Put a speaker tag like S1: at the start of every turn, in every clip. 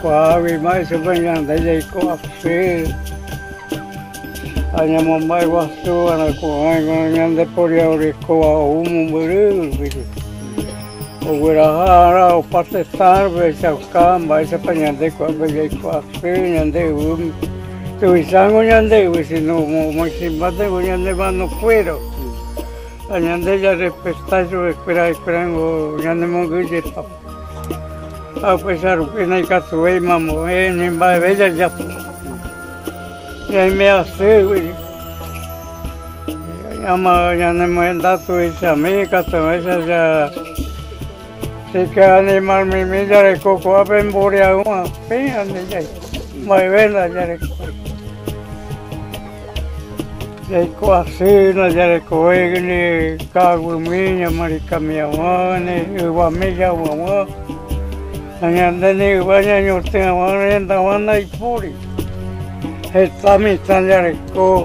S1: Kuawi mai sepanjang dari kuafi. Hanya membaik waktu anak kuai yang deporia oleh kuah umum begitu. Ogurahara o patestar besaukan baik sepanjang dari kuafi kuafi yang de tuisango yang de usino masih bate yang de mano cuero. Hanya de ya respetar su esperango yang de monguji pap. A pesar que no hay caso de mamá, ni va a ver ya. Ya me hace, güey. Ya no me han dado esa amiga, esa ya. Si que animal mi milla de coco a ver borea una pena de ya. Me ven la ya de coco. Ya así, la ya de coco, ni cago miña, marica mi mamá, ni guamilla mamá. Hanya ni banyak nyorting orang yang tahu naik puri. Hestami tanjare ko.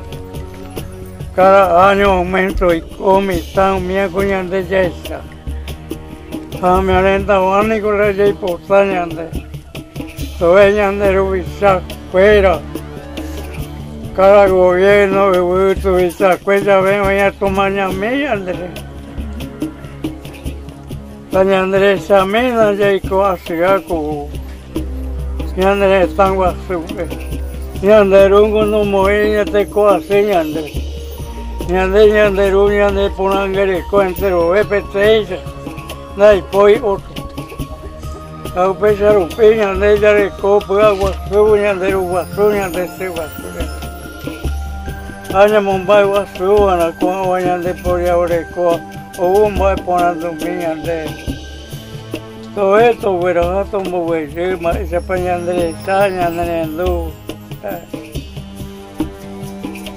S1: Kara anyo mento iko mitang mia kunyan de jesa. Kami orang tahu ni kalau jadi posan yang de. Soalnya yang de rubisa kuera. Kara gobierno begitu bisa kuera ven ya tomanya meya de. Tanya Andrés Amena ya ikuasigaku, ya Andrés Tanguasuke, ya Anderungo no moe ya te kuasi ya Andrés, ya Anderungo ya de ponangere coentero EPT, na ipoi otro, a pesar upe ya Andrés ya de copa guasu ya de guasu ya de se guasu, aña Mumbai guasu ana kuah ya de por ya oreco. O mai ponando minha de todo esto pero esto muy bueno mas se pañan de taña andando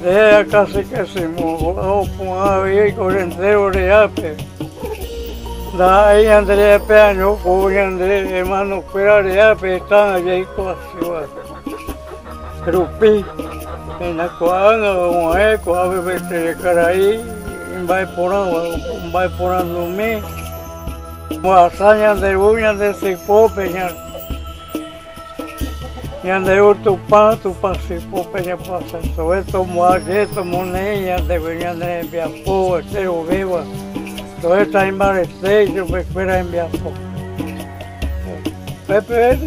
S1: de casi que se mo o ahí con entero de ape da ahí Andrea Peño con Andrea hermano fuera de ape están allí cosas rupi en la cuadra como es cuadra de caray vai porando me muasanya de uña de se popeña ya de tu pa se popeña pasa todo esto muajeto monella de venía de Biapo cero viva todo está en Marseille yo me espera en Biapo Pepe